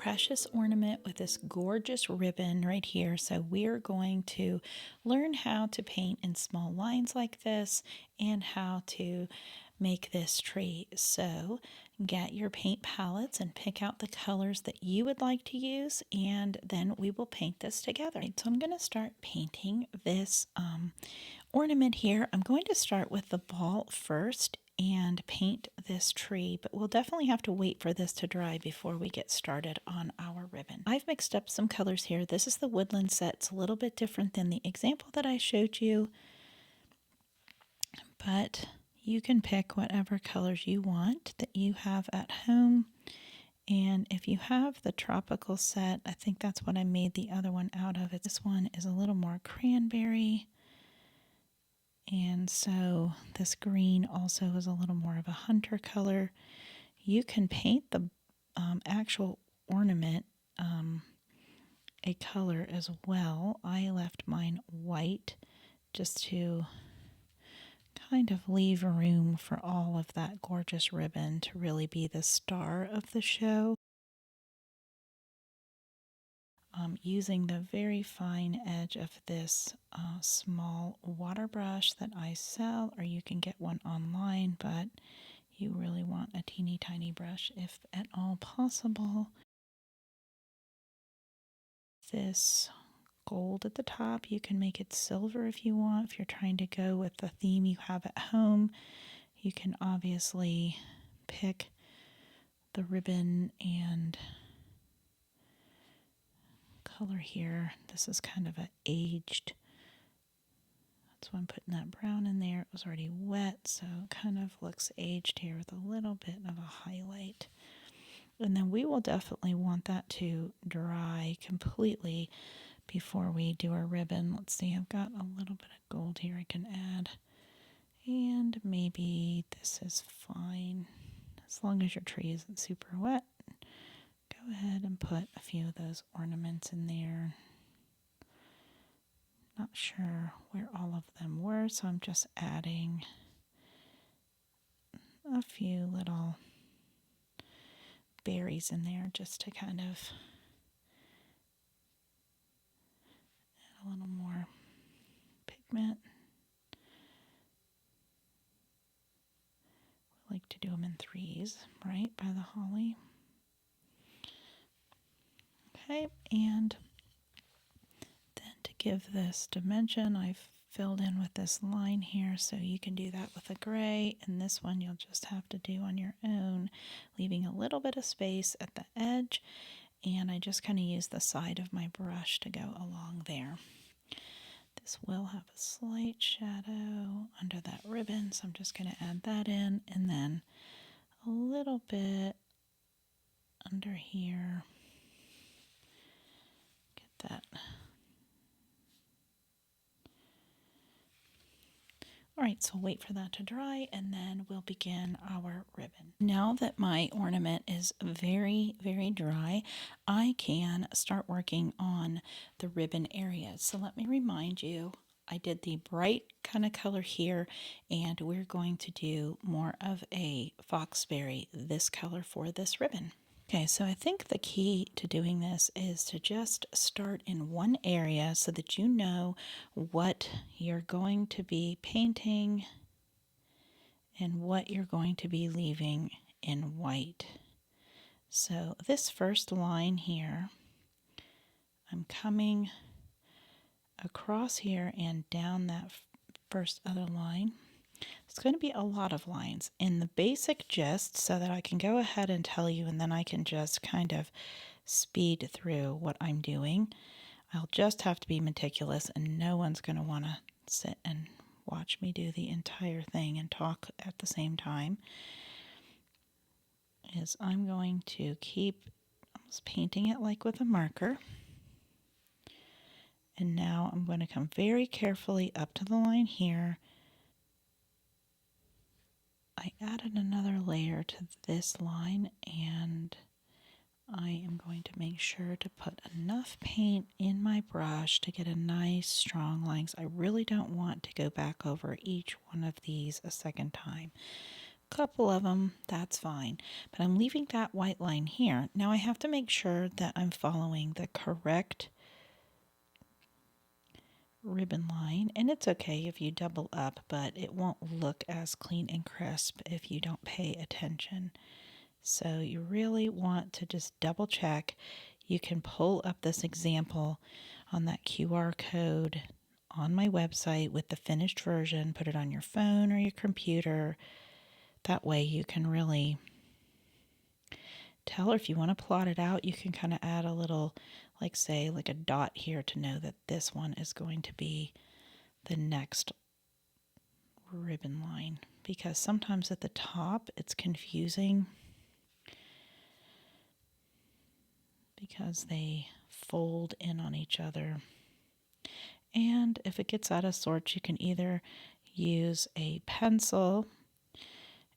precious ornament with this gorgeous ribbon right here. So we're going to learn how to paint in small lines like this and how to make this tree. So get your paint palettes and pick out the colors that you would like to use, and then we will paint this together. So I'm going to start painting this ornament here. I'm going to start with the ball first and paint this tree, but we'll definitely have to wait for this to dry before we get started on our ribbon. I've mixed up some colors here. This is the woodland set. It's a little bit different than the example that I showed you, but you can pick whatever colors you want that you have at home. And if you have the tropical set, I think that's what I made the other one out of. This one is a little more cranberry. And so this green also is a little more of a hunter color. You can paint the actual ornament a color as well. I left mine white just to kind of leave room for all of that gorgeous ribbon to really be the star of the show. Using the very fine edge of this small water brush that I sell, or you can get one online, but you really want a teeny tiny brush if at all possible. This gold at the top, you can make it silver if you want. If you're trying to go with the theme you have at home, you can obviously pick the ribbon and color here. This is kind of an aged, that's why I'm putting that brown in there. It was already wet, so it kind of looks aged here with a little bit of a highlight. And then we will definitely want that to dry completely before we do our ribbon. Let's see, I've got a little bit of gold here I can add. And maybe this is fine. As long as your tree isn't super wet, go ahead and put a few of those ornaments in there. Not sure where all of them were, so I'm just adding a few little berries in there just to kind of add a little more pigment. We like to do them in threes, right, by the holly. Okay, and then to give this dimension, I've filled in with this line here, so you can do that with a gray, and this one you'll just have to do on your own, leaving a little bit of space at the edge, and I just kind of use the side of my brush to go along there. This will have a slight shadow under that ribbon, so I'm just going to add that in, and then a little bit under here. Get that. All right, so wait for that to dry, and then we'll begin our ribbon. Now that my ornament is very, very dry, I can start working on the ribbon areas. So let me remind you, I did the bright kind of color here, and we're going to do more of a foxberry, this color for this ribbon. Okay, so I think the key to doing this is to just start in one area so that you know what you're going to be painting and what you're going to be leaving in white. So this first line here, I'm coming across here and down that first other line. It's going to be a lot of lines in the basic gist so that I can go ahead and tell you, and then I can just kind of speed through what I'm doing. I'll just have to be meticulous, and no one's going to want to sit and watch me do the entire thing and talk at the same time. Is I'm going to keep almost painting it like with a marker. And now I'm going to come very carefully up to the line here. I added another layer to this line, and I am going to make sure to put enough paint in my brush to get a nice strong lines. I really don't want to go back over each one of these a second time, couple of them, that's fine. But I'm leaving that white line here. Now I have to make sure that I'm following the correct ribbon line, and it's okay if you double up, but it won't look as clean and crisp if you don't pay attention. So you really want to just double check. You can pull up this example on that QR code on my website with the finished version, put it on your phone or your computer. That way you can really tell, or if you want to plot it out, you can kind of add a little, like say, like a dot here to know that this one is going to be the next ribbon line, because sometimes at the top it's confusing because they fold in on each other. And if it gets out of sorts, you can either use a pencil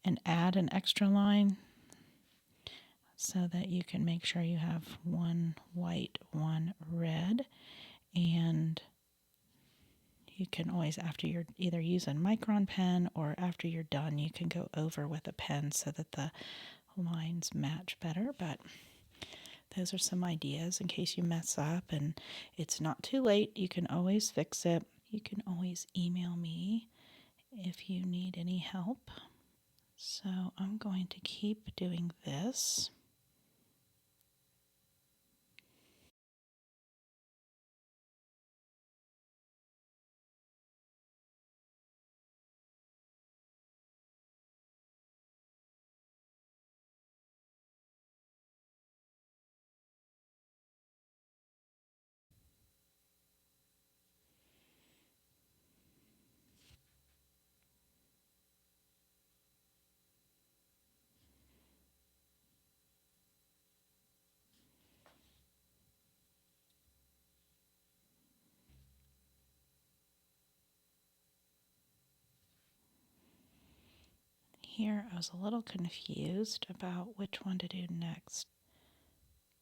and add an extra line so that you can make sure you have one white, one red, and you can always, after you're either use a micron pen or after you're done, you can go over with a pen so that the lines match better. But those are some ideas in case you mess up, and it's not too late. You can always fix it. You can always email me if you need any help. So I'm going to keep doing this. Here I was a little confused about which one to do next.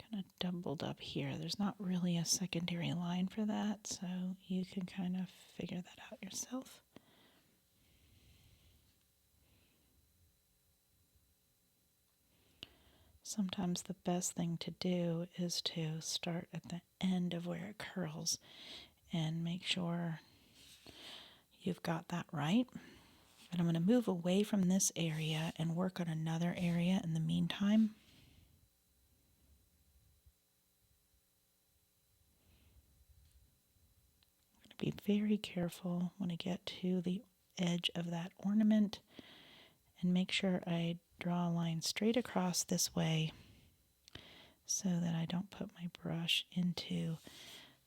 Kind of doubled up here. There's not really a secondary line for that, so you can kind of figure that out yourself. Sometimes the best thing to do is to start at the end of where it curls and make sure you've got that right. And I'm going to move away from this area and work on another area in the meantime. Be very careful when I get to the edge of that ornament and make sure I draw a line straight across this way so that I don't put my brush into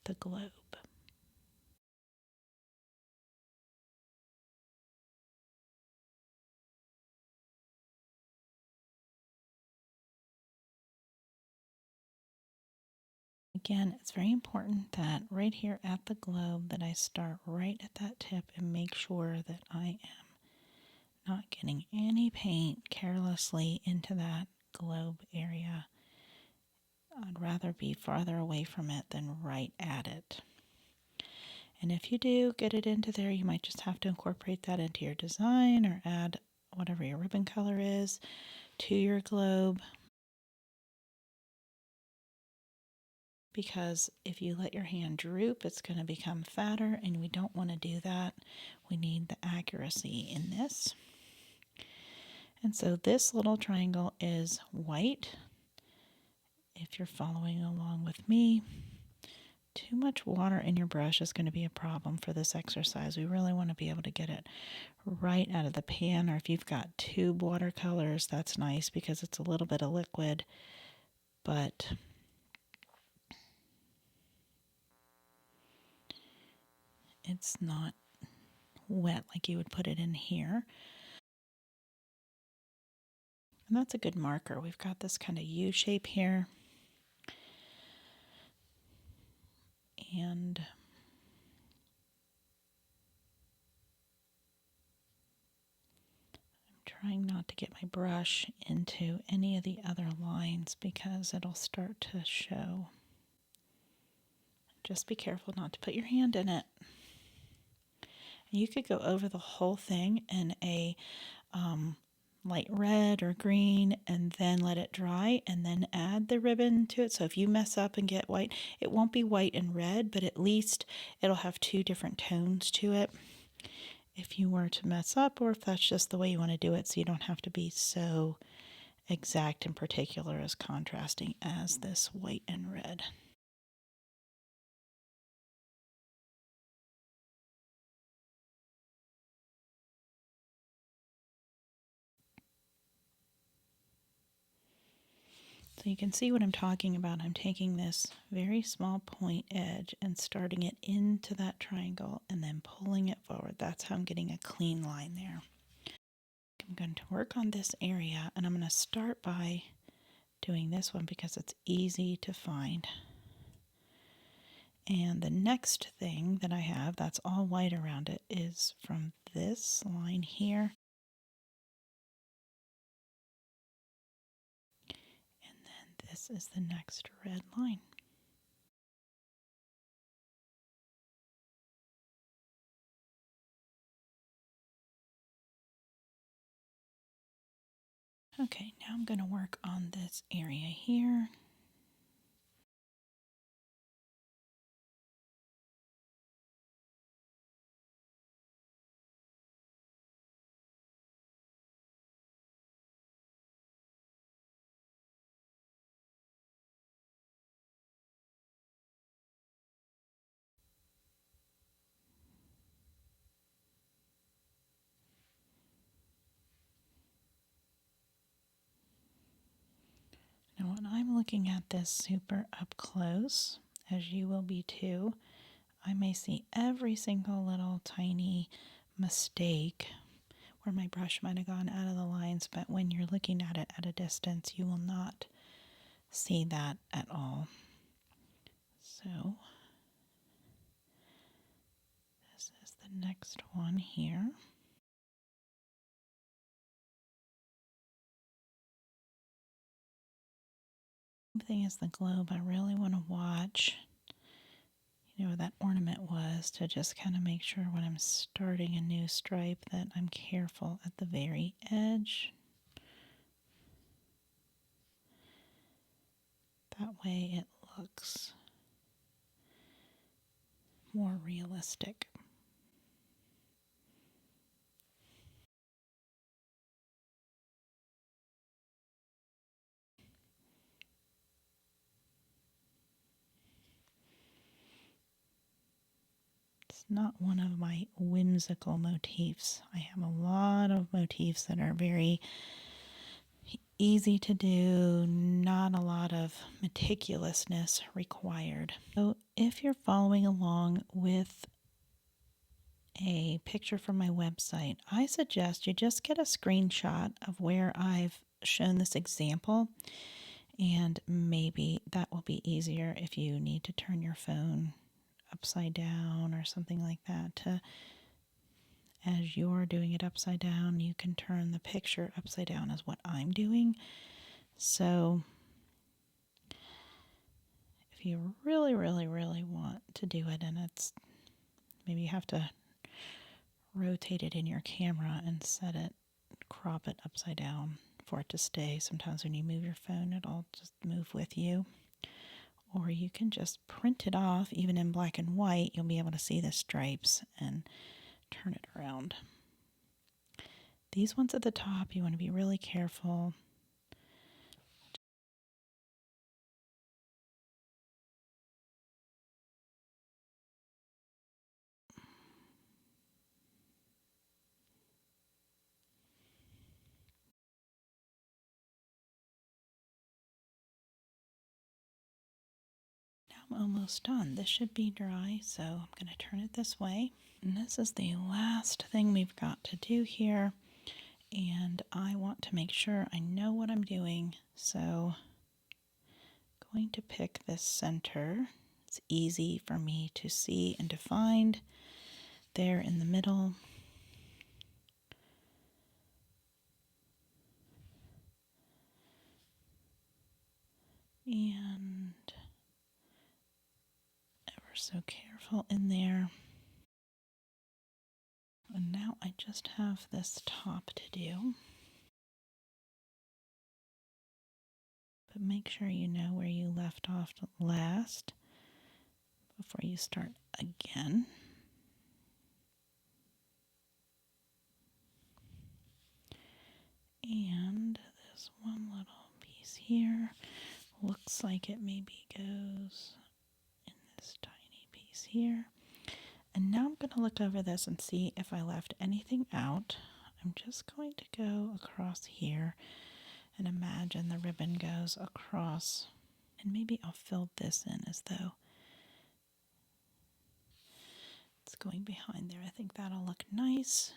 the globe. Again, it's very important that right here at the globe that I start right at that tip and make sure that I am not getting any paint carelessly into that globe area. I'd rather be farther away from it than right at it. And if you do get it into there, you might just have to incorporate that into your design or add whatever your ribbon color is to your globe. Because if you let your hand droop, it's going to become fatter, and we don't want to do that. We need the accuracy in this. And so this little triangle is white. If you're following along with me, too much water in your brush is going to be a problem for this exercise. We really want to be able to get it right out of the pan, or if you've got tube watercolors, that's nice because it's a little bit of liquid, but it's not wet like you would put it in here. And that's a good marker. We've got this kind of U shape here. And I'm trying not to get my brush into any of the other lines because it'll start to show. Just be careful not to put your hand in it. You could go over the whole thing in a light red or green, and then let it dry and then add the ribbon to it. So if you mess up and get white, it won't be white and red, but at least it'll have two different tones to it if you were to mess up, or if that's just the way you want to do it, so you don't have to be so exact and particular as contrasting as this white and red. So you can see what I'm talking about. I'm taking this very small point edge and starting it into that triangle and then pulling it forward. That's how I'm getting a clean line there. I'm going to work on this area, and I'm going to start by doing this one because it's easy to find. And the next thing that I have that's all white around it is from this line here. And then this is the next red line. Okay, now I'm going to work on this area here. Now when I'm looking at this super up close, as you will be too, I may see every single little tiny mistake where my brush might have gone out of the lines, but when you're looking at it at a distance, you will not see that at all. So this is the next one here. The thing is the globe, I really want to watch, where that ornament was, to just kind of make sure when I'm starting a new stripe that I'm careful at the very edge. That way it looks more realistic. It's not one of my whimsical motifs. I have a lot of motifs that are very easy to do, not a lot of meticulousness required. So if you're following along with a picture from my website, I suggest you just get a screenshot of where I've shown this example, and maybe that will be easier if you need to turn your phone upside down or something like that. As you're doing it upside down, you can turn the picture upside down, as what I'm doing. So if you really, really, really want to do it, and it's maybe you have to rotate it in your camera and set it, crop it upside down for it to stay. Sometimes when you move your phone, it'll just move with you. Or you can just print it off, even in black and white. You'll be able to see the stripes and turn it around. These ones at the top, you want to be really careful. Now I'm almost done. This should be dry, so I'm going to turn it this way. And this is the last thing we've got to do here. And I want to make sure I know what I'm doing. So I'm going to pick this center. It's easy for me to see and to find there in the middle. And ever so careful in there. And now I just have this top to do. but make sure you know where you left off last before you start again. And this one little piece here looks like it maybe goes in this tiny piece here. And now I'm going to look over this and see if I left anything out. I'm just going to go across here and imagine the ribbon goes across. And maybe I'll fill this in as though it's going behind there. I think that'll look nice.